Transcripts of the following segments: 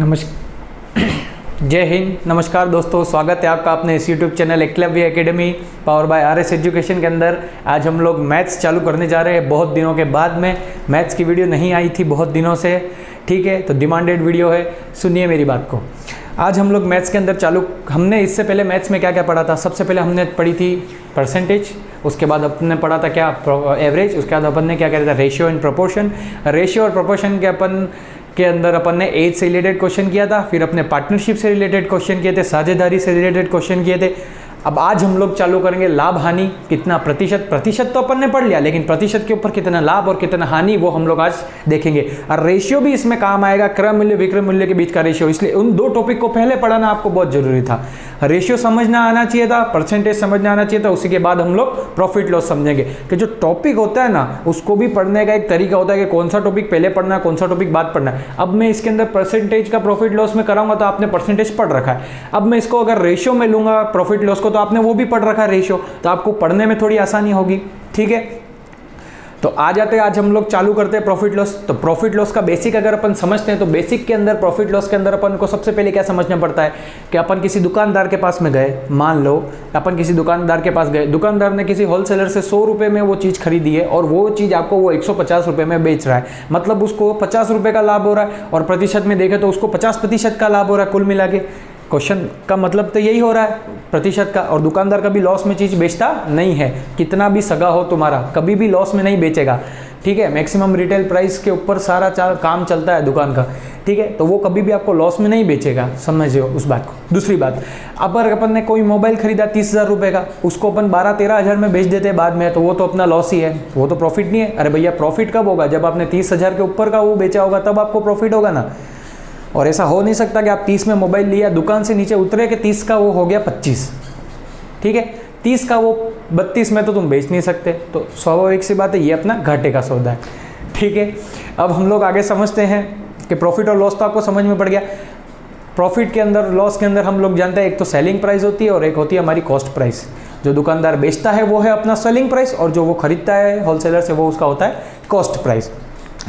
नमस्कार, जय हिंद, नमस्कार दोस्तों, स्वागत है आपका अपने इस YouTube channel Eklavya academy power bye RS education के अंदर। आज हम लोग मैथ्स चालू करने जा रहे हैं बहुत दिनों के बाद में। मैथ्स की वीडियो नहीं आई थी बहुत दिनों से, ठीक है, तो डिमांडेड वीडियो है, सुनिए मेरी बात को। आज हम लोग मैथ्स के अंदर हमने इससे पहले मैथ्स में क्या क्या पढ़ा था। सबसे पहले हमने पढ़ी थी परसेंटेज, उसके बाद अपन ने पढ़ा था क्या एवरेज, उसके बाद अपन ने क्या कहा था रेशियो एंड प्रोपोर्शन। रेशियो और प्रोपोर्शन के अंदर अपन ने एज से रिलेटेड क्वेश्चन किया था, फिर अपने पार्टनरशिप से रिलेटेड क्वेश्चन किए थे, साझेदारी से रिलेटेड क्वेश्चन किए थे। अब आज हम लोग चालू करेंगे लाभ हानि कितना प्रतिशत तो अपन ने पढ़ लिया, लेकिन प्रतिशत के ऊपर कितना लाभ और कितना हानि वो हम लोग आज देखेंगे। और रेशियो भी इसमें काम आएगा, क्रय मूल्य विक्रय मूल्य के बीच का रेशियो, इसलिए उन दो टॉपिक को पहले पढ़ाना आपको बहुत जरूरी था। रेशियो समझना आना चाहिए था, परसेंटेज समझना आना चाहिए था, उसी के बाद हम लोग प्रॉफिट लॉस समझेंगे। कि जो टॉपिक होता है ना, उसको भी पढ़ने का एक तरीका होता है कि कौन सा टॉपिक पहले पढ़ना है, कौन सा टॉपिक बाद पढ़ना है। अब मैं इसके अंदर परसेंटेज का प्रॉफिट लॉस में कराऊंगा तो आपने परसेंटेज पढ़ रखा है। अब मैं इसको अगर रेशियो में लूंगा प्रॉफिट लॉस को, तो आपने वो भी पढ़ रखा है रेशियो, तो आपको पढ़ने में थोड़ी आसानी होगी, ठीक है। तो आ जाते हैं, आज हम लोग चालू करते हैं प्रॉफिट लॉस। तो प्रॉफिट लॉस का बेसिक अगर अपन समझते हैं तो बेसिक के अंदर प्रॉफिट लॉस के अंदर अपन को सबसे पहले क्या समझना पड़ता है कि अपन किसी दुकानदार के पास में गए, मान लो अपन किसी दुकानदार के पास गए, दुकानदार ने किसी होलसेलर से 100 रुपये में वो चीज़ खरीदी है और वो चीज़ आपको वो 150 रुपये में बेच रहा है, मतलब उसको 50 रुपये का लाभ हो रहा है, और प्रतिशत में देखें तो उसको 50% का लाभ हो रहा है कुल मिला के। क्वेश्चन का मतलब तो यही हो रहा है प्रतिशत का। और दुकानदार कभी लॉस में चीज़ बेचता नहीं है, कितना भी सगा हो तुम्हारा, कभी भी लॉस में नहीं बेचेगा, ठीक है। मैक्सिमम रिटेल प्राइस के ऊपर सारा काम चलता है दुकान का, ठीक है, तो वो कभी भी आपको लॉस में नहीं बेचेगा, समझिए उस बात को। दूसरी बात, अगर अपन ने कोई मोबाइल खरीदा 30,000 रुपये का, उसको अपन 12-13 हज़ार में बेच देते हैं बाद में, तो वो तो अपना लॉस ही है, वो तो प्रॉफिट नहीं है। अरे भैया, प्रॉफिट कब होगा? जब आपने 30,000 के ऊपर का वो बेचा होगा तब आपको प्रॉफिट होगा ना। और ऐसा हो नहीं सकता कि आप 30 में मोबाइल लिया, दुकान से नीचे उतरे कि 30 का वो हो गया 25, ठीक है, 30 का वो 32 में तो तुम बेच नहीं सकते। तो स्वाभाविक सी बात है, ये अपना घाटे का सौदा है, ठीक है। अब हम लोग आगे समझते हैं कि प्रॉफिट और लॉस तो आपको समझ में पड़ गया। प्रॉफिट के अंदर, लॉस के अंदर हम लोग जानते हैं एक तो सेलिंग प्राइस होती है और एक होती है हमारी कॉस्ट प्राइस। जो दुकानदार बेचता है वो है अपना सेलिंग प्राइस, और जो वो खरीदता है होलसेलर से वो उसका होता है कॉस्ट प्राइस,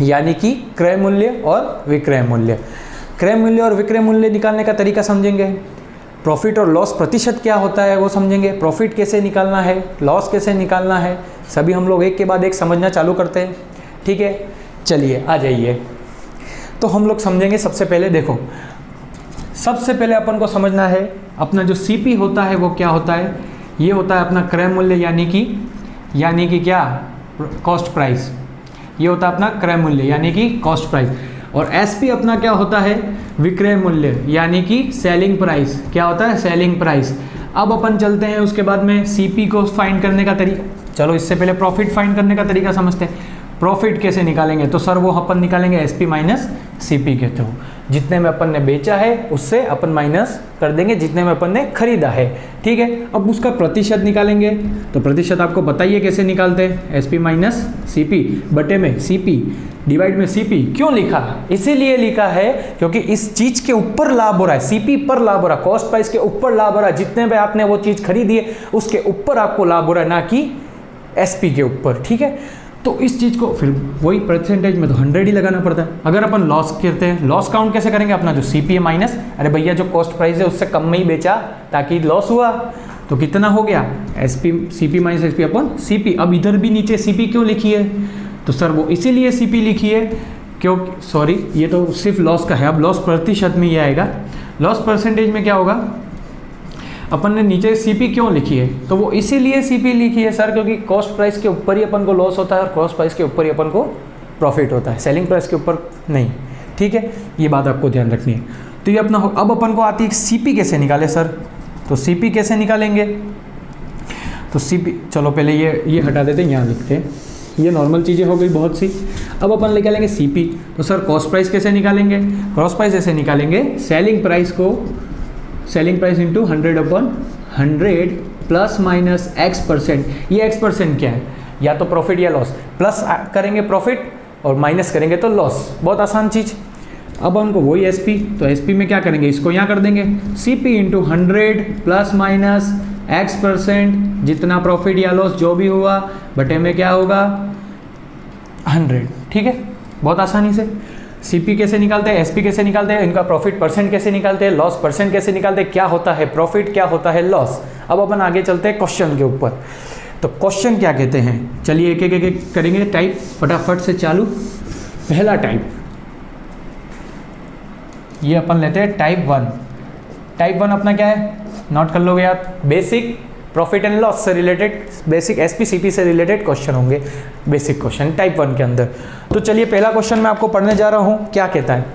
यानी कि क्रय मूल्य और विक्रय मूल्य। क्रय मूल्य और विक्रय मूल्य निकालने का तरीका समझेंगे, प्रॉफिट और लॉस प्रतिशत क्या होता है वो समझेंगे, प्रॉफिट कैसे निकालना है, लॉस कैसे निकालना है, सभी हम लोग एक के बाद एक समझना चालू करते हैं, ठीक है। चलिए आ जाइए, तो हम लोग समझेंगे। सबसे पहले देखो, सबसे पहले अपन को समझना है अपना जो सीपी होता है वो क्या होता है। ये होता है अपना क्रय मूल्य, यानी कि क्या, कॉस्ट प्राइस। ये होता है अपना क्रय मूल्य यानी कि कॉस्ट प्राइस। और एसपी अपना क्या होता है, विक्रय मूल्य यानी कि सेलिंग प्राइस। क्या होता है? Selling price. अब अपन चलते हैं उसके बाद में सीपी को फाइंड करने का तरीका। चलो इससे पहले प्रॉफिट फाइंड करने का तरीका समझते हैं। प्रॉफिट कैसे निकालेंगे? तो सर वो अपन निकालेंगे एसपी माइनस सीपी के थ्रू। जितने में अपन ने बेचा है उससे अपन माइनस कर देंगे जितने में अपन ने खरीदा है, ठीक है। अब उसका प्रतिशत निकालेंगे, तो प्रतिशत आपको बताइए कैसे निकालते हैं, एसपी माइनस सीपी बटे में सीपी डिवाइड में सीपी। क्यों लिखा? इसीलिए लिखा है क्योंकि इस चीज के ऊपर लाभ हो रहा है, सीपी पर लाभ हो रहा है, कॉस्ट प्राइस के ऊपर लाभ हो रहा है। जितने पे आपने वो चीज खरीदी है उसके ऊपर आपको लाभ हो रहा है, ना कि एसपी के ऊपर, ठीक है। तो इस चीज़ को फिर वही परसेंटेज में तो 100 ही लगाना पड़ता है। अगर अपन लॉस करते हैं, लॉस काउंट कैसे करेंगे? अपना जो सीपी है माइनस, अरे भैया जो कॉस्ट प्राइस है उससे कम में ही बेचा ताकि लॉस हुआ, तो कितना हो गया, एसपी सीपी माइनस एसपी अपन सीपी। अब इधर भी नीचे सीपी क्यों लिखी है? तो सर वो इसीलिए सीपी लिखी है क्योंकि, सॉरी ये तो सिर्फ लॉस का है, अब लॉस प्रतिशत में ही आएगा। लॉस परसेंटेज में क्या होगा, अपन ने नीचे सीपी क्यों लिखी है? तो वो इसीलिए सीपी लिखी है सर क्योंकि कॉस्ट प्राइस के ऊपर ही अपन को लॉस होता है और कॉस्ट प्राइस के ऊपर ही अपन को प्रॉफिट होता है, सेलिंग प्राइस के ऊपर नहीं, ठीक है। ये बात आपको ध्यान रखनी है। तो ये अपना अब अपन को आती है सीपी कैसे निकाले सर, तो सीपी कैसे निकालेंगे? तो सीपी, चलो पहले ये हटा देते हैं, यहाँ लिखते हैं, ये नॉर्मल चीज़ें हो गई बहुत सी। अब अपन निकालेंगे सीपी, तो सर कॉस्ट प्राइस कैसे निकालेंगे? कॉस्ट प्राइस ऐसे निकालेंगे, सेलिंग प्राइस को, selling price into 100/100 plus minus x%। ये x% क्या है? या तो प्रॉफिट या लॉस, प्लस करेंगे प्रॉफिट और माइनस करेंगे तो लॉस, बहुत आसान चीज़। अब हमको वही एसपी, तो एसपी में क्या करेंगे, इसको यहाँ कर देंगे, CP into 100 plus minus x%, जितना प्रॉफिट या लॉस जो भी हुआ बटे में क्या होगा 100, ठीक है, बहुत आसानी से। सीपी कैसे निकालते हैं, एसपी कैसे निकालते हैं, इनका प्रॉफिट परसेंट कैसे निकालते हैं, लॉस परसेंट कैसे निकालते हैं, क्या होता है प्रॉफिट, क्या होता है लॉस। अब अपन आगे चलते हैं क्वेश्चन के ऊपर। तो क्वेश्चन क्या कहते हैं, चलिए एक एक करेंगे टाइप, फटाफट से चालू। पहला टाइप ये अपन लेते हैं टाइप 1। टाइप 1 अपना क्या है, नोट कर लोगे आप, बेसिक प्रॉफिट एंड लॉस से रिलेटेड, बेसिक एसपी सीपी से रिलेटेड क्वेश्चन होंगे, बेसिक क्वेश्चन टाइप 1 के अंदर। तो चलिए पहला क्वेश्चन मैं आपको पढ़ने जा रहा हूँ, क्या कहता है।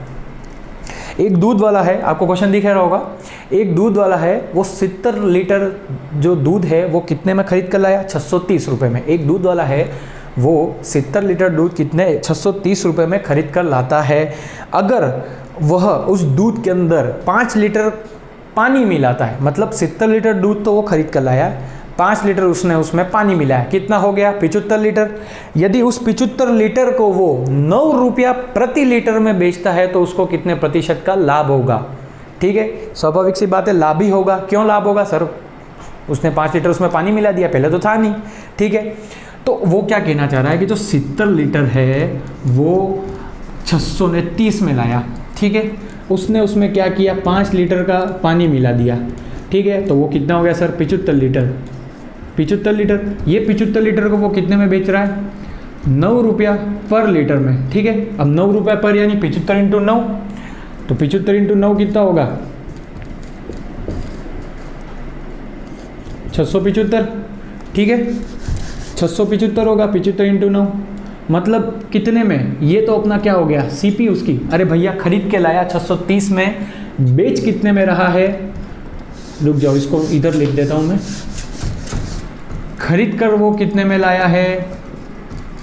एक दूध वाला है, आपको क्वेश्चन दिख रहा होगा, एक दूध वाला है, वो 70 लीटर जो दूध है वो कितने में खरीद कर लाया, 630 रुपये में। एक दूध वाला है वो 70 लीटर दूध कितने, 630 रुपये में खरीद कर लाता है। अगर वह उस दूध के अंदर 5 लीटर पानी मिलाता है, मतलब 70 लीटर दूध तो वो खरीद कर लाया, 5 लीटर उसने उसमें पानी मिलाया, कितना हो गया, 75 लीटर। यदि उस 75 लीटर को वो 9 रुपया प्रति लीटर में बेचता है तो उसको कितने प्रतिशत का लाभ होगा। ठीक है, स्वाभाविक सी बात है, लाभ ही होगा। क्यों लाभ होगा सर, उसने 5 लीटर उसमें पानी मिला दिया, पहले तो था नहीं। ठीक है, तो वो क्या कहना चाह रहा है कि जो 70 लीटर है वो 630 में लाया। ठीक है, उसने उसमें क्या किया, 5 लीटर का पानी मिला दिया। ठीक है, तो वो कितना हो गया सर, 75 लीटर। 75 लीटर, ये 75 लीटर को वो कितने में बेच रहा है, 9 रुपया पर लीटर में। ठीक है, अब 9 रुपया पर यानी 75 इंटू 9, तो 75 इंटू 9 कितना होगा, 675। ठीक है, 675 होगा, 75 इंटू 9 मतलब कितने में, ये तो अपना क्या हो गया, सीपी उसकी। अरे भैया खरीद के लाया 630 में, बेच कितने में रहा है, रुक जाओ इसको इधर लिख देता हूँ मैं, खरीद कर वो कितने में लाया है,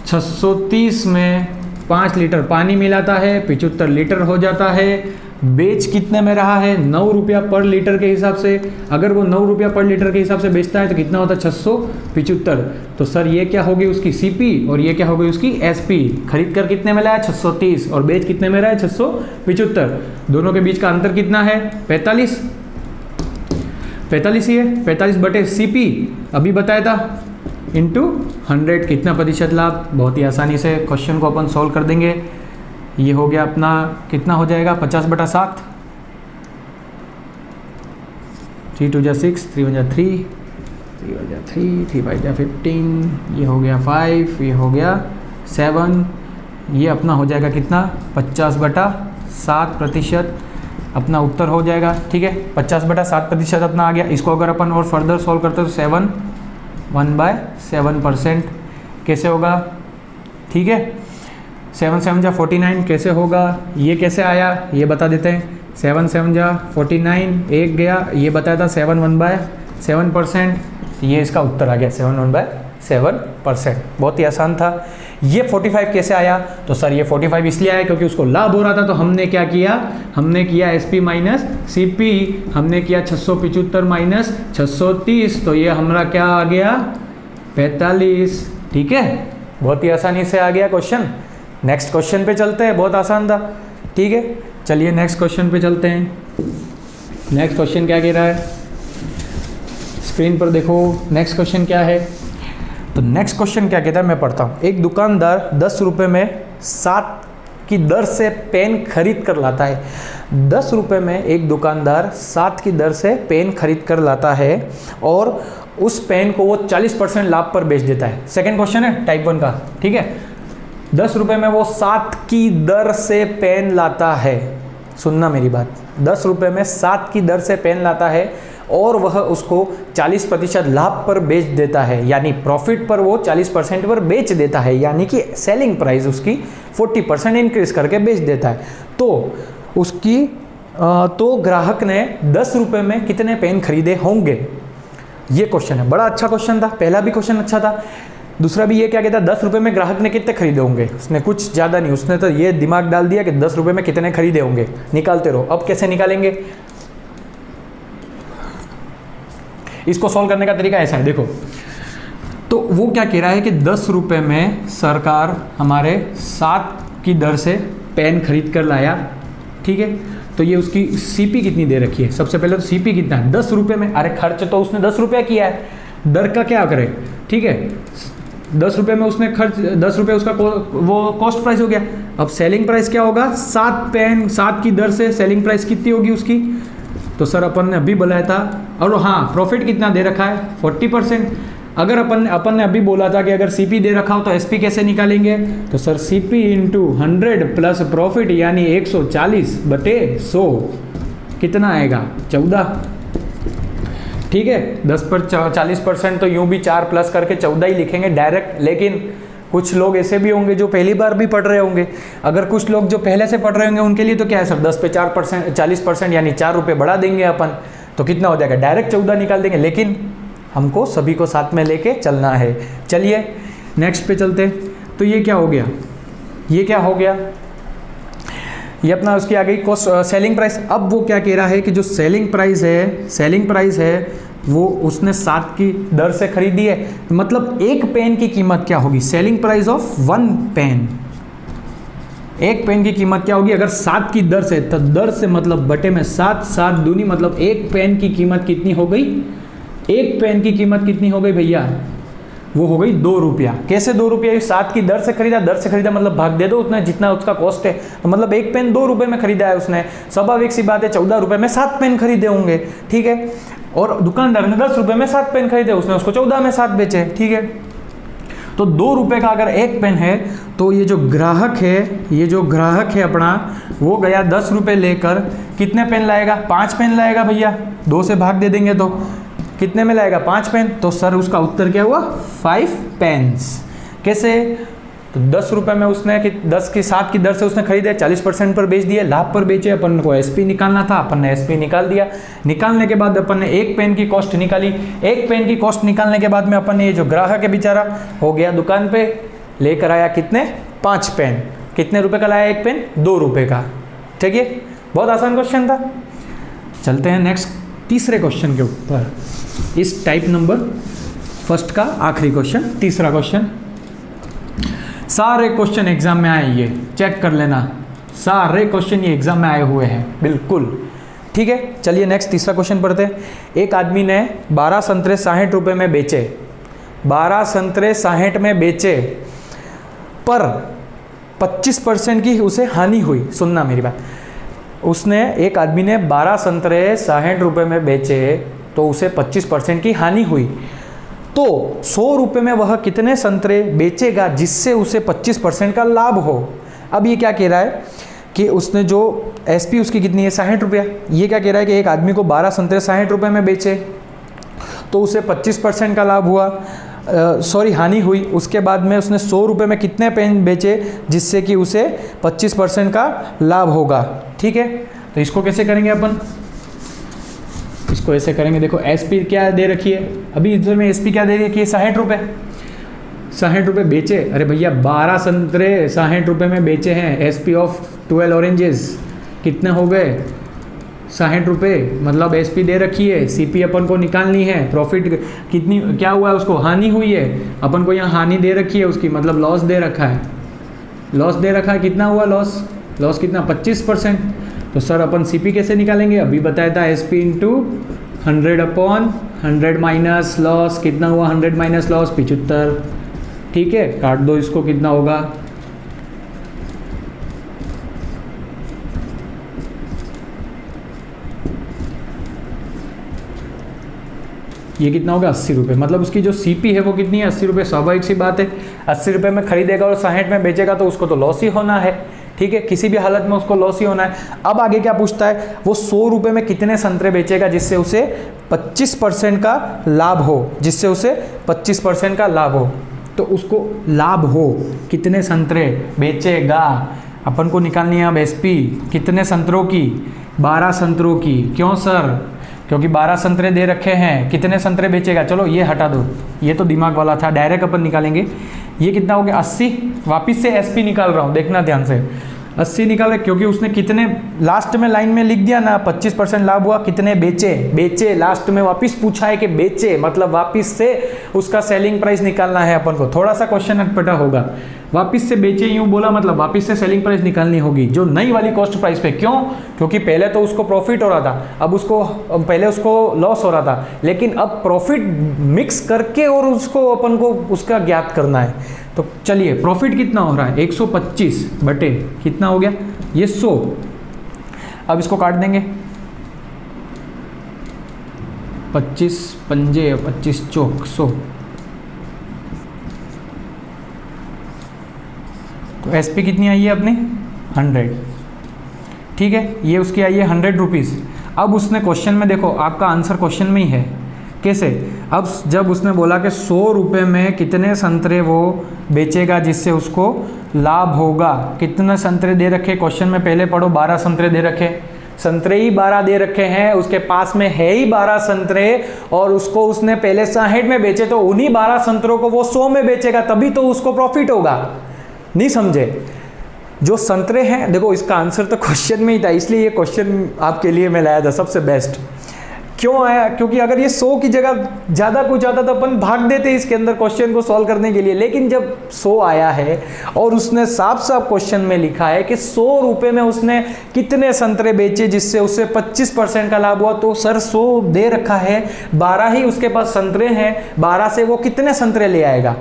630 में 5 लीटर पानी मिलाता है, 75 लीटर हो जाता है। बेच कितने में रहा है, 9 रुपया पर लीटर के हिसाब से। अगर वो 9 रुपया पर लीटर के हिसाब से बेचता है तो कितना होता है, 675। तो सर ये क्या होगी उसकी सीपी और ये क्या होगी उसकी एसपी। खरीद कर कितने में लाया, 630, और बेच कितने में रहा है, 675। दोनों के बीच का अंतर कितना है, 45 ही है। 45 बटे सीपी अभी बताया था, इंटू 100 कितना प्रतिशत लाभ। बहुत ही आसानी से क्वेश्चन को अपन सॉल्व कर देंगे। ये हो गया अपना, कितना हो जाएगा, 50 बटा 7, 3 2 जा 6, 3 1 जा 3, 3 1 जा 3, 3 5 जा 15, ये हो गया 5, ये हो गया 7, ये अपना हो जाएगा कितना, 50 बटा 7 प्रतिशत अपना उत्तर हो जाएगा। ठीक है, 50 बटा 7 प्रतिशत अपना आ गया। इसको अगर अपन और फर्दर सॉल्व करते हैं तो 7 1/7% कैसे होगा। ठीक है, 7 7 जा 49 कैसे होगा, ये कैसे आया ये बता देते हैं। 7 7 जा 49, एक गया, ये बताया था 7 1/7%, ये इसका उत्तर आ गया 7 1/7%। बहुत ही आसान था। ये 45 कैसे आया, तो सर ये 45 इसलिए आया क्योंकि उसको लाभ हो रहा था, तो हमने क्या किया, हमने किया एसपी माइनस सीपी, हमने किया 675 माइनस 630, तो ये हमारा क्या आ गया, 45। ठीक है, बहुत ही आसानी से आ गया क्वेश्चन। नेक्स्ट क्वेश्चन पे चलते हैं, बहुत आसान था। ठीक है, चलिए नेक्स्ट क्वेश्चन पे चलते हैं। नेक्स्ट क्वेश्चन क्या कह रहा है, स्क्रीन पर देखो नेक्स्ट क्वेश्चन क्या है। तो नेक्स्ट क्वेश्चन क्या कहता है, मैं पढ़ता हूँ। एक दुकानदार 10 रुपये में 7 की दर से पेन खरीद कर लाता है। 10 रुपये में एक दुकानदार 7 की दर से पेन खरीद कर लाता है और उस पेन को वो 40% लाभ पर बेच देता है। सेकंड क्वेश्चन है टाइप 1 का। ठीक है, 10 रुपये में वो 7 की दर से पेन लाता है। सुनना मेरी बात, 10 रुपये में 7 की दर से पेन लाता है और वह उसको 40% लाभ पर बेच देता है, यानी प्रॉफिट पर वो 40% पर बेच देता है, यानी कि सेलिंग प्राइस उसकी 40% इंक्रीज करके बेच देता है। तो उसकी तो ग्राहक ने 10 रुपये में कितने पेन खरीदे होंगे, ये क्वेश्चन है। बड़ा अच्छा क्वेश्चन था, पहला भी क्वेश्चन अच्छा था। दूसरा भी ये क्या कहता है, 10 रुपये में ग्राहक ने कितने खरीदे होंगे। उसने कुछ ज़्यादा नहीं, उसने तो ये दिमाग डाल दिया कि 10 रुपये में कितने खरीदे होंगे, निकालते रहो। अब कैसे निकालेंगे, इसको सॉल्व करने का तरीका ऐसा है, देखो। तो वो क्या कह रहा है कि 10 रुपये में सरकार हमारे 7 की दर से पेन खरीद कर लाया। ठीक है, तो ये उसकी सीपी कितनी दे रखी है। सबसे पहले तो सीपी कितना है, 10 रुपये में। अरे खर्च तो उसने 10 रुपया किया है, दर का क्या करे। ठीक है, 10 रुपये में उसने खर्च, 10 रुपये उसका वो कॉस्ट प्राइस हो गया। अब सेलिंग प्राइस क्या होगा, 7 पेन, 7 की दर से सेलिंग प्राइस कितनी होगी उसकी, तो सर अपन ने अभी बुलाया था। और हाँ, प्रॉफिट कितना दे रखा है, 40%। अगर अपन ने अभी बोला था कि अगर सीपी दे रखा हो तो एसपी कैसे निकालेंगे, तो sir CP into 100 plus profit यानी 140/100 कितना आएगा, 14। ठीक है, 10 पर 40% तो यूं भी 4 प्लस करके 14 ही लिखेंगे डायरेक्ट। लेकिन कुछ लोग ऐसे भी होंगे जो पहली बार भी पढ़ रहे होंगे, अगर कुछ लोग जो पहले से पढ़ रहे होंगे उनके लिए तो क्या है सर, 10 पे 4%, 40% यानी 4 रुपये बढ़ा देंगे अपन, तो कितना हो जाएगा, डायरेक्ट 14 निकाल देंगे। लेकिन हमको सभी को साथ में लेके चलना है। चलिए नेक्स्ट पे चलते। तो ये क्या हो गया, ये क्या हो गया, ये अपना उसकी आ गई कॉस्ट, सेलिंग प्राइस। अब वो क्या कह रहा है कि जो सेलिंग प्राइस है वो उसने 7 की दर से खरीदी है, मतलब एक पेन की कीमत क्या होगी, सेलिंग प्राइस ऑफ 1 पेन, एक पेन की कीमत क्या होगी अगर 7 की दर से, तो दर से मतलब बटे में 7, 7 दूनी मतलब एक पेन की कीमत कितनी हो गई, एक पेन की कीमत कितनी हो गई भैया, वो हो गई 2 रुपया। कैसे 2 रुपया, 7 की दर से खरीदा, दर से खरीदा मतलब भाग दे दो उतना जितना उसका कॉस्ट है, तो मतलब एक पेन 2 रुपये में खरीदा है उसने। स्वाभाविक सी बात है 14 रुपये में 7 पेन खरीदे होंगे, ठीक है। और दुकानदार ने 10 रुपये में 7 पेन खरीदे, उसने उसको 14 में 7 बेचे, ठीक है। तो 2 रुपये का अगर एक पेन है तो ये जो ग्राहक है अपना, वो गया 10 रुपये लेकर कितने पेन लाएगा, 5 पेन लाएगा भैया, 2 से भाग दे देंगे तो कितने में लाएगा, 5 पेन। तो सर उसका उत्तर क्या हुआ, 5 पेन्स। कैसे, तो 10 रुपये में उसने 10 की 7 की दर से उसने खरीदे, 40% पर बेच दिए, लाभ पर बेचे। अपन को एसपी निकालना था, अपन ने एसपी निकाल दिया। निकालने के बाद अपन ने एक पेन की कॉस्ट निकाली। एक पेन की कॉस्ट निकालने के बाद में अपन ने ये जो ग्राहक है बेचारा, हो गया दुकान पे, लेकर आया कितने, 5 पेन। कितने रुपए का लाया एक पेन, 2 रुपये का। ठीक है, बहुत आसान क्वेश्चन था। चलते हैं नेक्स्ट तीसरे क्वेश्चन के ऊपर। इस टाइप नंबर फर्स्ट का आखिरी क्वेश्चन, तीसरा क्वेश्चन। सारे क्वेश्चन एग्जाम में आए, ये चेक कर लेना, सारे क्वेश्चन ये एग्जाम में आए हुए हैं बिल्कुल। ठीक है, चलिए नेक्स्ट तीसरा क्वेश्चन पढ़ते हैं। एक आदमी ने 12 संतरे 60 रुपये में बेचे, 12 संतरे 60 में बेचे, पर 25% की उसे हानि हुई। सुनना मेरी बात, एक आदमी ने 12 संतरे 60 रुपये में बेचे तो उसे 25% की हानि हुई, तो 100 रुपये में वह कितने संतरे बेचेगा जिससे उसे 25% का लाभ हो। अब ये क्या कह रहा है कि उसने जो एसपी उसकी कितनी है, 60 रुपया। ये क्या कह रहा है कि एक आदमी को 12 संतरे 60 रुपये में बेचे तो उसे 25% का लाभ हुआ, हानि हुई। उसके बाद में उसने 100 रुपये में कितने पेन बेचे जिससे कि उसे 25% का लाभ होगा। ठीक है, तो इसको कैसे करेंगे अपन, इसको ऐसे करेंगे। देखो एसपी क्या दे रखी है, अभी इधर में एसपी क्या दे रखी है, 60 रुपये। 60 रुपये बेचे, अरे भैया 12 संतरे 60 रुपये में बेचे हैं, एसपी ऑफ 12 ऑरेंजेस कितने हो गए, 60 रुपये। मतलब एसपी दे रखी है, सीपी अपन को निकालनी है, प्रॉफिट कितनी, क्या हुआ है उसको, हानि हुई है। अपन को यहाँ हानि दे रखी है उसकी, मतलब लॉस दे रखा है, लॉस दे रखा है। कितना हुआ लॉस कितना, 25%। तो सर अपन सीपी कैसे निकालेंगे, अभी बताया था, एसपी इंटू 100/100 माइनस लॉस, कितना हुआ 100 माइनस लॉस, 75। ठीक है, काट दो इसको, कितना होगा, ये कितना होगा, 80 रुपये। मतलब उसकी जो सीपी है वो कितनी है, 80 रुपये। स्वाभाविक सी बात है, 80 रुपये में खरीदेगा और 60 में बेचेगा तो उसको तो लॉस ही होना है। ठीक है, किसी भी हालत में उसको लॉस ही होना है। अब आगे क्या पूछता है, वो 100 रुपये में कितने संतरे बेचेगा जिससे उसे 25% का लाभ हो, जिससे उसे 25% का लाभ हो। तो उसको लाभ हो, कितने संतरे बेचेगा, अपन को निकालनी है अब एसपी, कितने संतरों की, 12 संतरों की। क्यों सर, क्योंकि 12 संतरे दे रखे हैं, कितने संतरे बेचेगा, चलो ये हटा दो, ये तो दिमाग वाला था, डायरेक्ट अपन निकालेंगे। ये कितना हो गया, 80। वापिस से एसपी निकाल रहा हूँ, देखना ध्यान से। 80 निकाल रहे, क्योंकि उसने कितने लास्ट में लाइन में लिख दिया ना 25% लाभ हुआ, कितने बेचे लास्ट में वापस पूछा है कि बेचे, मतलब वापस से उसका सेलिंग प्राइस निकालना है अपन को। थोड़ा सा क्वेश्चन अटपटा होगा, वापस से बेचे यूं बोला मतलब वापस से सेलिंग प्राइस निकालनी होगी जो नई वाली कॉस्ट प्राइस पे। क्यों? क्योंकि पहले तो उसको प्रॉफिट हो रहा था, अब पहले उसको लॉस हो रहा था, लेकिन अब प्रॉफिट मिक्स करके और उसको अपन को उसका ज्ञात करना है। तो चलिए प्रॉफिट कितना हो रहा है, 125 बटे कितना हो गया ये 100। अब इसको काट देंगे, 25 पंजे 25 चौक 100। तो एसपी कितनी आई है अपनी 100, ठीक है, ये उसकी आई है 100 रुपीज़। अब उसने क्वेश्चन में देखो, आपका आंसर क्वेश्चन में ही है। कैसे? अब जब उसने बोला कि 100 रुपये में कितने संतरे वो बेचेगा जिससे उसको लाभ होगा, कितने संतरे दे रखे क्वेश्चन में, पहले पढ़ो, 12 संतरे दे रखे, संतरे ही 12 दे रखे हैं, उसके पास में है ही 12 संतरे, और उसको उसने पहले 60 में बेचे, तो उन्हीं 12 संतरों को वो 100 में बेचेगा, तभी तो उसको प्रॉफिट होगा। नहीं समझे? जो संतरे हैं, देखो इसका आंसर तो क्वेश्चन में ही था, इसलिए ये क्वेश्चन आपके लिए मैं लाया था सबसे बेस्ट। क्यों आया? क्योंकि अगर ये 100 की जगह ज़्यादा कुछ आता तो अपन भाग देते इसके अंदर क्वेश्चन को सॉल्व करने के लिए, लेकिन जब 100 आया है और उसने साफ साफ क्वेश्चन में लिखा है कि 100 रुपये में उसने कितने संतरे बेचे जिससे उससे 25% का लाभ हुआ, तो सर 100 दे रखा है, 12 ही उसके पास संतरे हैं, 12 से वो कितने संतरे ले आएगा?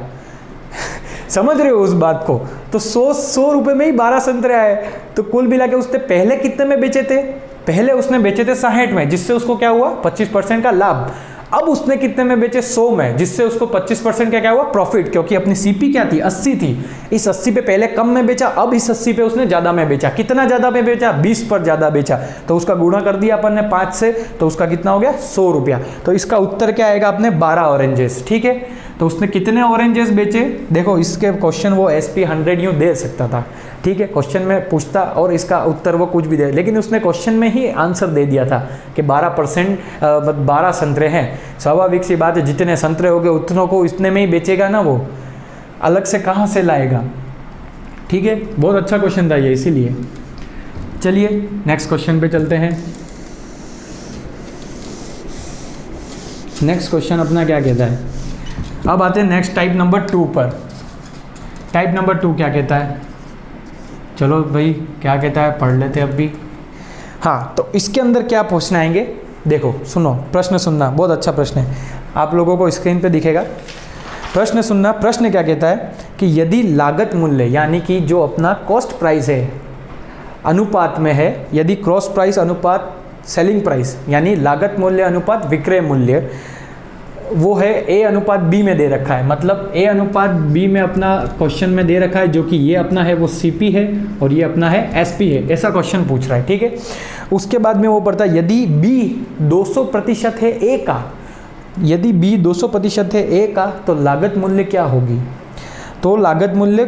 समझ रहे हो उस बात को? तो 100 रुपये में ही 12 संतरे आए, तो कुल मिला के उसने पहले कितने में बेचे थे? पहले उसने बेचे थे 60 में, जिससे उसको क्या हुआ 25% का लाभ। अब उसने कितने में बेचे 100 में, जिससे उसको 25% का क्या हुआ प्रॉफिट, क्योंकि अपनी सीपी क्या थी 80 थी, इस 80 पे पहले कम में बेचा, अब इस 80 पे उसने ज़्यादा में बेचा। कितना ज़्यादा में बेचा? 20 पर ज़्यादा बेचा, तो उसका गुणा कर दिया अपन ने 5 से, तो उसका कितना हो गया 100 रुपया। तो इसका उत्तर क्या आएगा अपने 12 ऑरेंजेस, ठीक है। तो उसने कितने ऑरेंजेस बेचे? देखो इसके क्वेश्चन वो SP 100 यूँ दे सकता था, ठीक है, क्वेश्चन में पूछता और इसका उत्तर वो कुछ भी दे, लेकिन उसने क्वेश्चन में ही आंसर दे दिया था कि 12 संतरे हैं। स्वाभाविक सी बात है, जितने संतरे हो गए उतनों को इतने में ही बेचेगा ना, वो अलग से कहाँ से लाएगा, ठीक है। बहुत अच्छा क्वेश्चन था ये, इसीलिए। चलिए नेक्स्ट क्वेश्चन पे चलते हैं। नेक्स्ट क्वेश्चन अपना क्या कहता है, अब आते हैं नेक्स्ट टाइप नंबर 2 पर। टाइप नंबर 2 क्या कहता है? चलो भाई क्या कहता है पढ़ लेते हैं अब भी। हाँ, तो इसके अंदर क्या पूछना आएंगे, देखो सुनो, प्रश्न सुनना, बहुत अच्छा प्रश्न है, आप लोगों को स्क्रीन पे दिखेगा। प्रश्न सुनना, प्रश्न क्या कहता है कि यदि लागत मूल्य यानी कि जो अपना कॉस्ट प्राइस है अनुपात में है, यदि क्रॉस प्राइस अनुपात सेलिंग प्राइस यानी लागत मूल्य अनुपात विक्रय मूल्य वो है A/B में दे रखा है, मतलब A/B में अपना क्वेश्चन में दे रखा है, जो कि ये अपना है वो CP है और ये अपना है SP है, ऐसा क्वेश्चन पूछ रहा है, ठीक है। उसके बाद में वो पढ़ता है यदि B 200% है A का, यदि B 200% है A का, तो लागत मूल्य क्या होगी? तो लागत मूल्य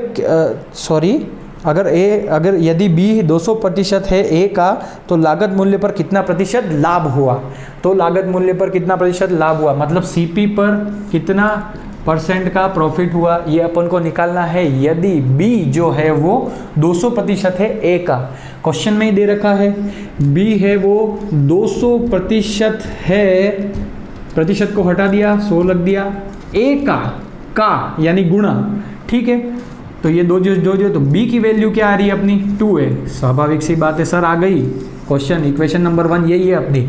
अगर यदि B 200% है A का, तो लागत मूल्य पर कितना प्रतिशत लाभ हुआ? तो लागत मूल्य पर कितना प्रतिशत लाभ हुआ, मतलब CP पर कितना % का प्रॉफिट हुआ, ये अपन को निकालना है। यदि B जो है वो 200% है A का, क्वेश्चन में ही दे रखा है B है वो 200% है, प्रतिशत को हटा दिया 100 लग दिया, A का यानी गुणा, ठीक है। तो ये दो तो B की वैल्यू क्या आ रही है अपनी 2 है, स्वाभाविक सी बात है सर, आ गई क्वेश्चन, इक्वेशन नंबर 1 यही है अपनी।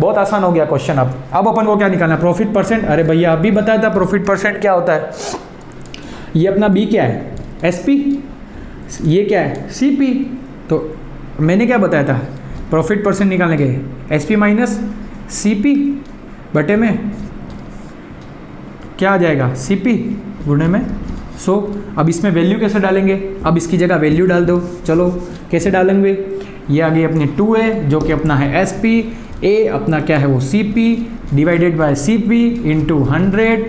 बहुत आसान हो गया क्वेश्चन। अब अपन को क्या निकालना है, प्रॉफिट %। अरे भैया अभी बताया था प्रॉफिट % क्या होता है। ये अपना B क्या है SP, ये क्या है CP। तो मैंने क्या बताया था, प्रॉफिट % निकालने के SP माइनस CP बटे में क्या आ जाएगा CP गुणे में 100। अब इसमें वैल्यू कैसे डालेंगे, अब इसकी जगह वैल्यू डाल दो। चलो कैसे डालेंगे, ये आ गई अपनी 2 है जो कि अपना है SP, A अपना क्या है वो CP divided by CP into 100।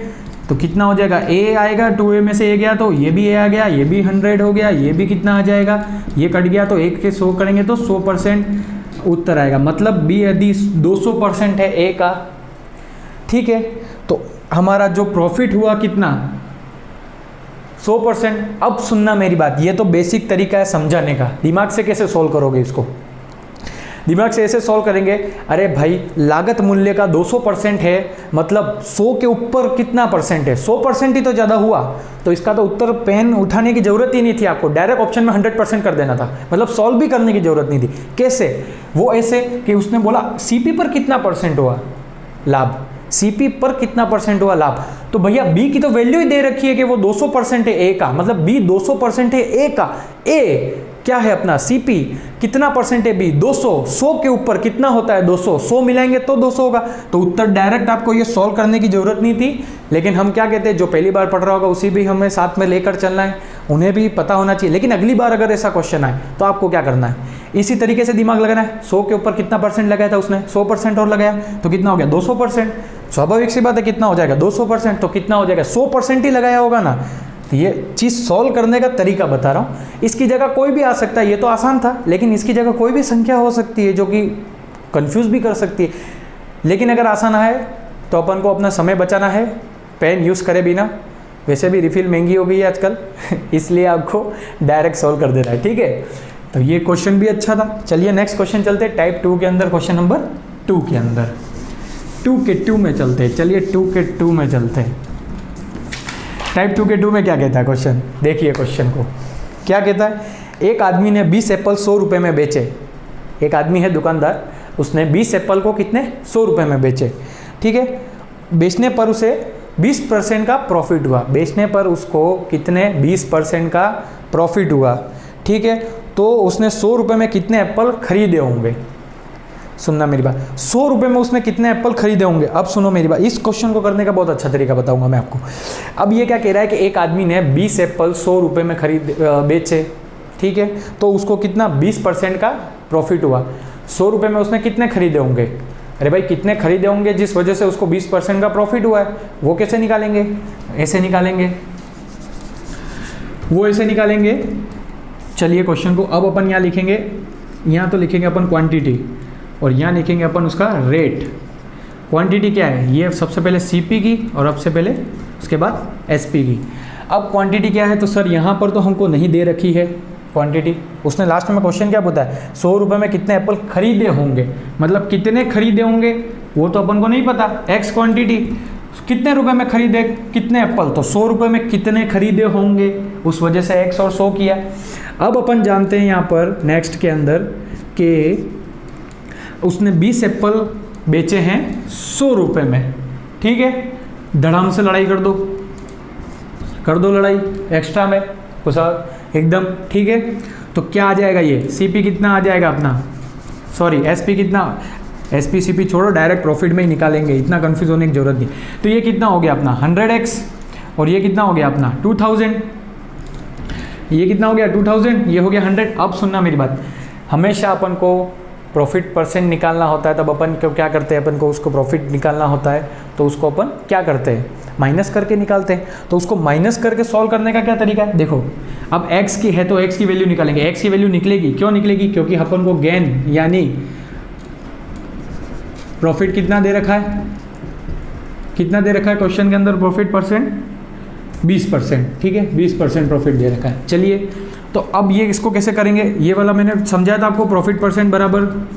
तो कितना हो जाएगा, A आएगा, 2A में से A गया तो ये भी A आ गया, ये भी 100 हो गया, ये भी कितना आ जाएगा, ये कट गया तो 1 के 100 करेंगे तो 100% उत्तर आएगा। मतलब B यदि 200% है A का, ठीक है, तो हमारा जो प्रॉफिट हुआ कितना 100%। अब सुनना मेरी बात, ये तो बेसिक तरीका है समझाने का। दिमाग से कैसे सोल्व करोगे इसको? दिमाग से ऐसे सॉल्व करेंगे, अरे भाई लागत मूल्य का 200% है, मतलब 100 के ऊपर कितना परसेंट है? 100% ही तो ज़्यादा हुआ। तो इसका तो उत्तर पेन उठाने की ज़रूरत ही नहीं थी आपको, डायरेक्ट ऑप्शन में 100% कर देना था, मतलब सॉल्व भी करने की ज़रूरत नहीं थी। कैसे? वो ऐसे कि उसने बोला सीपी पर कितना परसेंट हुआ लाभ, सीपी पर कितना परसेंट हुआ लाभ। तो भैया बी की तो वैल्यू ही दे रखी है कि वो 200% है ए का, मतलब बी 200% है ए का। ए क्या है अपना सीपी, कितना परसेंट है बी? 200। 100 के ऊपर कितना होता है? 200। 100 मिलाएंगे तो 200 होगा। तो उत्तर डायरेक्ट आपको ये सॉल्व करने की जरूरत नहीं थी। लेकिन हम क्या कहते हैं, जो पहली बार पढ़ रहा होगा उसी भी हमें साथ में लेकर चलना है, उन्हें भी पता होना चाहिए। लेकिन अगली बार अगर ऐसा क्वेश्चन आए तो आपको क्या करना है, इसी तरीके से दिमाग लगाना है। 100 के ऊपर कितना परसेंट लगाया था उसने? 100% और लगाया तो कितना हो गया? 200%। स्वाभाविक सी बात है, कितना हो जाएगा? 200%। तो कितना हो जाएगा? 100% ही लगाया होगा ना। ये चीज़ सॉल्व करने का तरीका बता रहा हूँ। इसकी जगह कोई भी आ सकता है, ये तो आसान था, लेकिन इसकी जगह कोई भी संख्या हो सकती है जो कि कंफ्यूज भी कर सकती है। लेकिन अगर आसान है तो अपन को अपना समय बचाना है, पेन यूज़ करे बिना। वैसे भी रिफिल महंगी हो गई है आजकल इसलिए आपको डायरेक्ट सॉल्व कर देना है, ठीक है। तो ये क्वेश्चन भी अच्छा था। चलिए नेक्स्ट क्वेश्चन चलते हैं, टाइप 2 के अंदर, क्वेश्चन नंबर 2 के अंदर, 2 के 2 में चलते हैं। चलिए 2 के 2 में चलते हैं। टाइप 2 के 2 में क्या कहता है क्वेश्चन? देखिए क्वेश्चन को क्या कहता है। एक आदमी ने 20 एप्पल 100 रुपये में बेचे। एक आदमी है दुकानदार, उसने 20 एप्पल को कितने? 100 रुपये में बेचे, ठीक है। बेचने पर उसे 20% का प्रॉफिट हुआ। बेचने पर उसको कितने? 20% का प्रॉफिट हुआ, ठीक है। तो उसने 100 रुपये में कितने एप्पल खरीदे होंगे? सुनना मेरी बात, 100 रुपये में उसने कितने एप्पल खरीदे होंगे? अब सुनो मेरी बात, इस क्वेश्चन को करने का बहुत अच्छा तरीका बताऊंगा मैं आपको। अब ये क्या कह रहा है कि एक आदमी ने 20 एप्पल 100 रुपये में बेचे, ठीक है। तो उसको कितना? 20% का प्रॉफिट हुआ। 100 रुपये में उसने कितने खरीदे होंगे? अरे भाई कितने खरीदे होंगे जिस वजह से उसको 20% का प्रॉफिट हुआ है, वो कैसे निकालेंगे? ऐसे निकालेंगे, वो ऐसे निकालेंगे। चलिए क्वेश्चन को अब अपन यहाँ लिखेंगे, यहाँ तो लिखेंगे अपन क्वांटिटी और यहाँ लिखेंगे अपन उसका रेट। क्वांटिटी क्या है? ये सबसे पहले सीपी की और अब से पहले उसके बाद एसपी की। अब क्वांटिटी क्या है? तो सर यहाँ पर तो हमको नहीं दे रखी है क्वांटिटी। उसने लास्ट में क्वेश्चन क्या बताया? 100 रुपये में कितने एप्पल खरीदे होंगे, मतलब कितने खरीदे होंगे वो तो अपन को नहीं पता। एक्स क्वांटिटी, कितने रुपए में खरीदे कितने एप्पल, तो 100 रुपये में कितने खरीदे होंगे, उस वजह से एक्स और 100 किया। अब अपन जानते हैं यहाँ पर नेक्स्ट के अंदर कि उसने 20 एप्पल बेचे हैं 100 रुपये में, ठीक है। धड़ाम से लड़ाई कर दो लड़ाई एक्स्ट्रा में कुछ एकदम, ठीक है। तो क्या आ जाएगा? ये सीपी कितना आ जाएगा अपना, सॉरी एसपी कितना, एसपी सीपी छोड़ो, डायरेक्ट प्रॉफिट में ही निकालेंगे, इतना कंफ्यूज होने की जरूरत नहीं। तो ये कितना हो गया अपना 100x और ये कितना हो गया अपना 2000, ये कितना हो गया 2000, ये हो गया 100। अब सुनना मेरी बात, हमेशा अपन को प्रॉफिट परसेंट निकालना होता है, तब अपन को क्या करते हैं, अपन को उसको प्रॉफिट निकालना होता है तो उसको अपन क्या करते हैं, माइनस करके निकालते हैं। तो उसको माइनस करके सॉल्व करने का क्या तरीका है? देखो अब x की है तो x की वैल्यू निकालेंगे। x की वैल्यू निकलेगी, क्यों निकलेगी? क्योंकि अपन को गेन यानी प्रॉफिट कितना दे रखा है, कितना दे रखा है क्वेश्चन के अंदर? प्रॉफिट परसेंट 20%, ठीक है, 20% प्रॉफिट दे रखा है। चलिए तो अब ये इसको कैसे करेंगे, ये वाला मैंने समझाया था आपको, प्रॉफिट परसेंट बराबर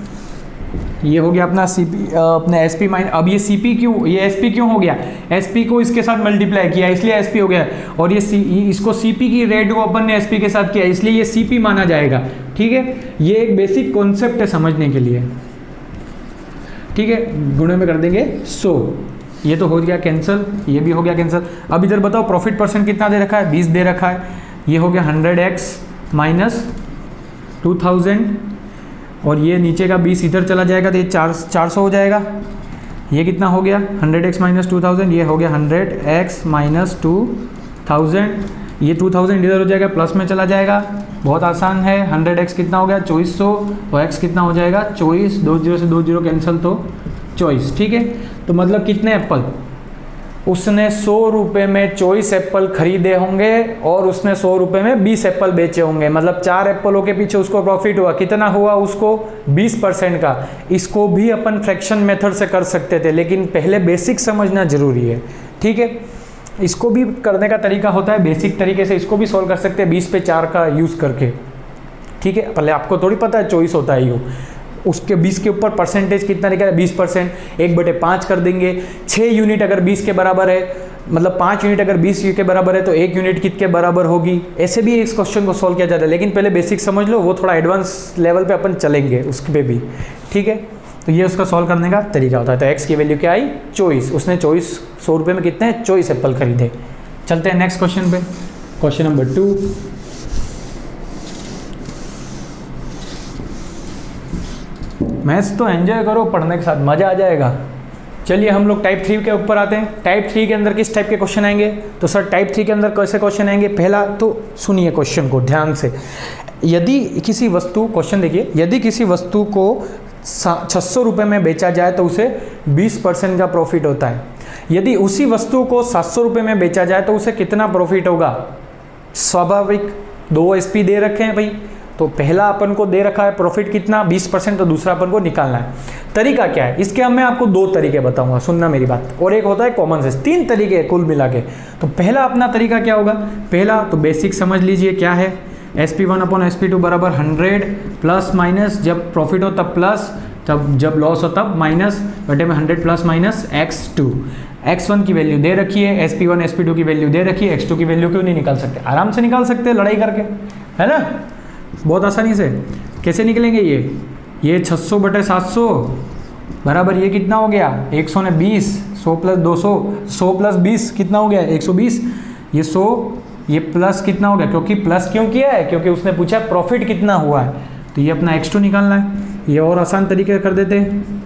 ये हो गया अपना सीपी अपने एसपी माइनस, अब ये सीपी क्यों, ये एसपी क्यों हो गया? एसपी को इसके साथ मल्टीप्लाई किया इसलिए एसपी हो गया, और ये इसको सीपी की रेट को अपन ने एसपी के साथ किया इसलिए ये सीपी माना जाएगा, ठीक है। ये एक बेसिक कॉन्सेप्ट है समझने के लिए, ठीक है। गुणे में कर देंगे 100, ये तो हो गया कैंसिल, ये भी हो गया कैंसिल। अब इधर बताओ प्रॉफिट परसेंट कितना दे रखा है? 20 दे रखा है, ये हो गया 100x माइनस 2000 और ये नीचे का 20 इधर चला जाएगा तो ये 400 हो जाएगा। ये कितना हो गया 100x माइनस 2000, ये हो गया 100x माइनस 2000, ये 2000 इधर हो जाएगा प्लस में चला जाएगा, बहुत आसान है। 100x कितना हो गया 2400 और x कितना हो जाएगा 24, 20 से 20 कैंसिल तो 24, ठीक है। तो मतलब कितने एप्पल, उसने 100 रुपये में 24 एप्पल खरीदे होंगे और उसने 100 रुपये में 20 एप्पल बेचे होंगे, मतलब 4 एप्पलों के पीछे उसको प्रॉफिट हुआ, कितना हुआ उसको 20% का। इसको भी अपन फ्रैक्शन मेथड से कर सकते थे, लेकिन पहले बेसिक समझना जरूरी है, ठीक है। इसको भी करने का तरीका होता है बेसिक तरीके से, इसको भी सॉल्व कर सकते हैं 20 पे 4 का यूज़ करके, ठीक है। पहले आपको थोड़ी पता है चॉइस होता है यू, उसके 20 के ऊपर परसेंटेज कितना निकला है 20%, 1/5 कर देंगे। 6 यूनिट अगर 20 के बराबर है, मतलब 5 यूनिट अगर 20 के बराबर है तो 1 यूनिट कितने बराबर होगी। ऐसे भी इस क्वेश्चन को सॉल्व किया जाता है, लेकिन पहले बेसिक समझ लो, वो थोड़ा एडवांस लेवल पे अपन चलेंगे उस पे भी, ठीक है। तो ये उसका सॉल्व करने का तरीका होता है। तो एक्स की वैल्यू क्या आई 24, उसने 100 रुपये में कितने 24 एप्पल खरीदे। चलते हैं नेक्स्ट क्वेश्चन पे, क्वेश्चन नंबर 2। मैथ्स तो एंजॉय करो, पढ़ने के साथ मज़ा आ जाएगा। चलिए हम लोग टाइप 3 के ऊपर आते हैं। टाइप 3 के अंदर किस टाइप के क्वेश्चन आएंगे? तो सर टाइप 3 के अंदर कैसे क्वेश्चन आएंगे? पहला तो सुनिए क्वेश्चन को ध्यान से। यदि किसी वस्तु, क्वेश्चन देखिए, यदि किसी वस्तु को 600 रुपये में बेचा जाए तो उसे 20% का प्रॉफिट होता है। यदि उसी वस्तु को 700 रुपये में बेचा जाए तो उसे कितना प्रॉफिट होगा? स्वाभाविक 2 SP दे रखे हैं भाई, तो पहला अपन को दे रखा है प्रॉफिट कितना 20%, तो दूसरा अपन को निकालना है। तरीका क्या है इसके? मैं आपको 2 तरीके बताऊंगा, सुनना मेरी बात, और एक होता है कॉमन सेंस। 3 तरीके कुल मिला के। तो पहला अपना तरीका क्या होगा? पहला तो बेसिक समझ लीजिए क्या है, SP1/SP2 बराबर 100 प्लस माइनस, जब प्रॉफिट हो तब प्लस, तब जब लॉस हो तब माइनस, बटे में 100 प्लस माइनस x2। x1 की वैल्यू दे रखी है, SP1 SP2 की वैल्यू दे रखी है, x2 की वैल्यू क्यों नहीं निकाल सकते? आराम से निकाल सकते हैं लड़ाई करके, है ना, बहुत आसानी से। कैसे निकलेंगे ये 600 बटे 700 बराबर ये कितना हो गया 120, 100 प्लस 200, 100 प्लस 20 कितना हो गया 120, ये 100, ये प्लस कितना हो गया, क्योंकि प्लस क्यों किया है? क्योंकि उसने पूछा प्रॉफिट कितना हुआ है, तो ये अपना x2 निकालना है। ये और आसान तरीके कर देते हैं,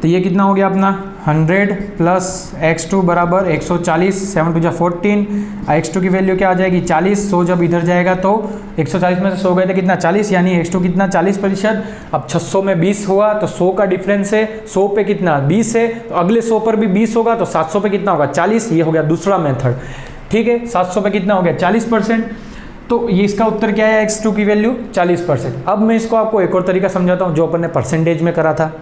तो ये कितना हो गया अपना 100 प्लस x2 बराबर 140, 7 2 14, x2 की वैल्यू क्या आ जाएगी 40, 100 जब इधर जाएगा तो 140 में से 100 गए थे कितना 40, यानी x2 कितना 40%। अब 600 में 20 हुआ तो 100 का डिफरेंस है, 100 पे कितना 20 है, तो अगले 100 पर भी 20 होगा, तो 700 पे कितना होगा 40। ये हो गया दूसरा मेथड, ठीक है। 700 पे कितना हो गया 40%, तो ये इसका उत्तर क्या है x2 की वैल्यू 40%। अब मैं इसको आपको एक और तरीका समझाता हूँ जो अपन ने परसेंटेज में करा था।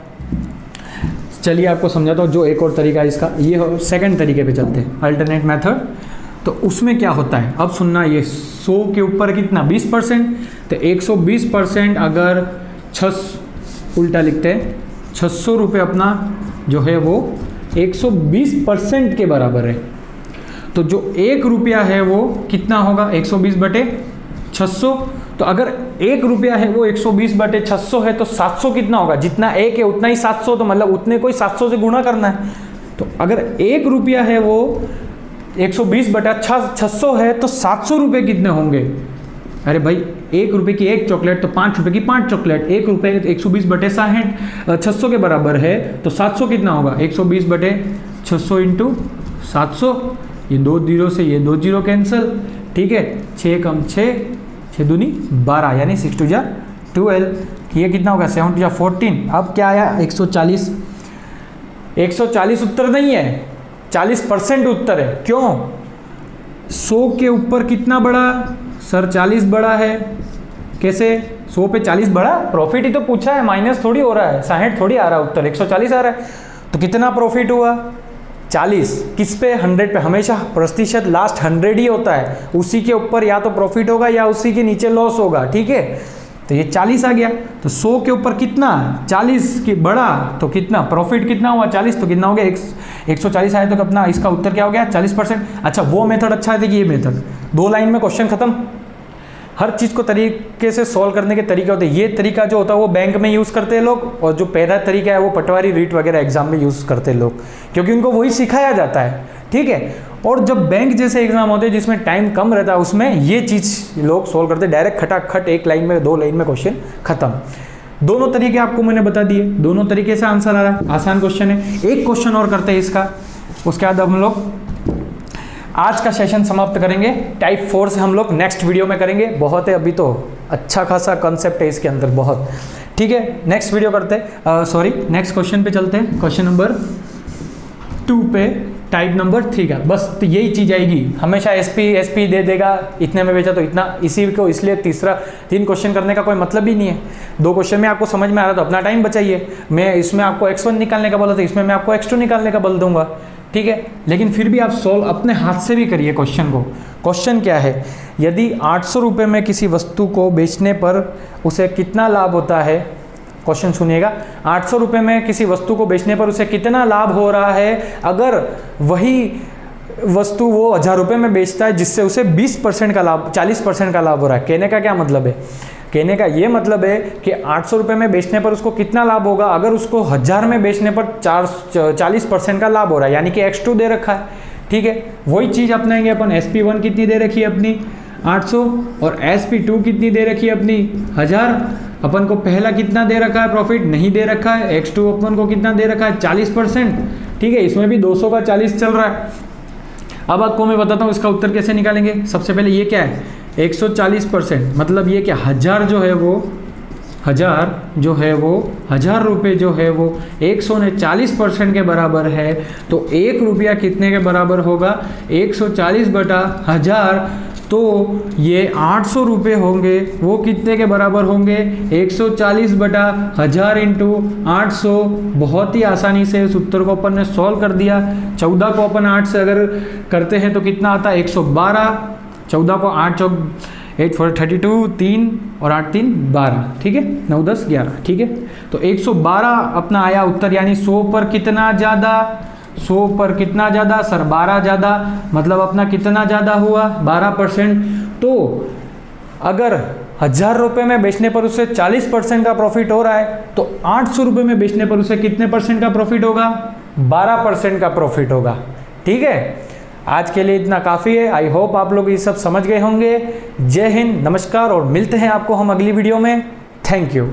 चलिए आपको समझाता हूँ जो एक और तरीका है इसका। ये सेकंड तरीके पे चलते हैं, अल्टरनेट मेथड। तो उसमें क्या होता है अब सुनना, ये 100 के ऊपर कितना 20%, तो 120% अगर 6 उल्टा लिखते हैं 600 रुपये अपना जो है वो 120% के बराबर है। तो जो 1 रुपया है वो कितना होगा 120 बटे 600। तो अगर 1 रुपया है वो 120 बटे 600 है, तो 700 कितना होगा, जितना 1 है उतना ही 700, तो मतलब उतने को ही 700 से गुणा करना है। तो अगर 1 रुपया है वो 120 बटा 600 है, तो 700 रुपये कितने होंगे? अरे भाई 1 रुपये की 1 चॉकलेट, तो 5 रुपये की 5 चॉकलेट, 1 रुपये 120 बटे 600 के बराबर है, तो 700 कितना होगा 120 बटे 600 इंटू 700। ये 2 जीरो से ये 2 जीरो कैंसिल, ठीक है। 6 कम 6, 6 दूनी 12, यानी 6 2 जा 12। ये कितना होगा 7 2 जा 14। अब क्या आया 140। 140 उत्तर नहीं है, 40% उत्तर है। क्यों? 100 के ऊपर कितना बढ़ा सर 40 बढ़ा है। कैसे? 100 पे 40 बढ़ा, प्रॉफिट ही तो पूछा है, माइनस थोड़ी हो रहा है, 60 थोड़ी आ रहा है उत्तर, 140 आ रहा है। तो कितना प्रॉफिट हुआ 40। किस पे 100 पे, हमेशा प्रतिशत लास्ट 100 ही होता है, उसी के ऊपर या तो प्रॉफिट होगा या उसी के नीचे लॉस होगा, ठीक है। तो ये 40 आ गया, तो 100 के ऊपर कितना 40 की बढ़ा, तो कितना प्रॉफिट कितना हुआ 40, तो कितना हो गया 140 आया, तो अपना इसका उत्तर क्या हो गया 40%। अच्छा वो मेथड अच्छा है, देखिए ये मेथड 2 लाइन में क्वेश्चन खत्म। हर चीज़ को तरीके से सॉल्व करने के तरीके होते हैं। ये तरीका जो होता है वो बैंक में यूज़ करते हैं लोग, और जो पहला तरीका है वो पटवारी रीट वगैरह एग्जाम में यूज़ करते हैं लोग, क्योंकि उनको वही सिखाया जाता है, ठीक है। और जब बैंक जैसे एग्जाम होते हैं जिसमें टाइम कम रहता है, उसमें ये चीज़ लोग सॉल्व करते हैं डायरेक्ट खटाखट 1 लाइन में 2 लाइन में क्वेश्चन खत्म। दोनों तरीके आपको मैंने बता दिए, दोनों तरीके से आंसर आ रहा है, आसान क्वेश्चन है। एक क्वेश्चन और करते हैं इसका, उसके बाद हम लोग आज का सेशन समाप्त करेंगे। टाइप 4 से हम लोग नेक्स्ट वीडियो में करेंगे, बहुत है अभी तो, अच्छा खासा कंसेप्ट है इसके अंदर बहुत, ठीक है। नेक्स्ट वीडियो करते हैं, सॉरी नेक्स्ट क्वेश्चन पे चलते हैं, क्वेश्चन नंबर 2 पे टाइप नंबर 3 का। बस तो यही चीज़ आएगी, हमेशा SP दे देगा, इतने में बेचा तो इतना, इसी को इसलिए 3 क्वेश्चन करने का कोई मतलब ही नहीं है। 2 क्वेश्चन में आपको समझ में आ रहा तो अपना टाइम बचाइए। मैं इसमें आपको x1 निकालने का बोला था, इसमें मैं आपको x2 निकालने का बोल दूंगा, ठीक है। लेकिन फिर भी आप सॉल्व अपने हाथ से भी करिए क्वेश्चन को। क्वेश्चन क्या है, यदि 800 रुपये में किसी वस्तु को बेचने पर उसे कितना लाभ होता है। क्वेश्चन सुनिएगा, 800 रुपये में किसी वस्तु को बेचने पर उसे कितना लाभ हो रहा है अगर वही वस्तु वो 1000 रुपये में बेचता है, जिससे उसे 20% का लाभ, 40% का लाभ हो रहा है। कहने का क्या मतलब है, कहने का ये मतलब है कि 800 रुपये में बेचने पर उसको कितना लाभ होगा अगर उसको 1000 में बेचने पर 40% का लाभ हो रहा है, यानी कि x2 दे रखा है, ठीक है। वही चीज़ अपनाएंगे अपन। SP1 कितनी दे रखी है अपनी 800 और SP2 कितनी दे रखी है अपनी 1000। अपन को पहला कितना दे रखा है प्रॉफिट, नहीं दे रखा है। x2 अपन को कितना दे रखा है 40%, ठीक है। इसमें भी 200 का 40 चल रहा है। अब आपको मैं बताता हूँ इसका उत्तर कैसे निकालेंगे। सबसे पहले ये क्या है 140%, मतलब ये क्या 1000 जो है वो 1000 रुपये जो है वो 140% के बराबर है। तो 1 रुपया कितने के बराबर होगा 140/1000। तो ये 800 रुपये होंगे, वो कितने के बराबर होंगे 140/1000 इंटू 800। बहुत ही आसानी से इस उत्तर को अपन ने सॉल्व कर दिया। 14 को अपन 8 से अगर करते हैं तो कितना आता है 112। 14 को 8 चौक 8 4 32, 3 और 8 3 12, ठीक है। 9 10 11, ठीक है। तो 112 अपना आया उत्तर, यानी 100 पर कितना ज़्यादा, 100 पर कितना ज़्यादा सर 12 ज़्यादा, मतलब अपना कितना ज़्यादा हुआ 12%। तो अगर 1000 रुपये में बेचने पर उसे 40% का प्रॉफिट हो रहा है, तो 800 रुपये में बेचने पर उसे कितने % का प्रॉफिट होगा 12% का प्रॉफिट होगा, ठीक है। आज के लिए इतना काफ़ी है। आई होप आप लोग ये सब समझ गए होंगे। जय हिंद, नमस्कार और मिलते हैं आपको हम अगली वीडियो में। Thank you.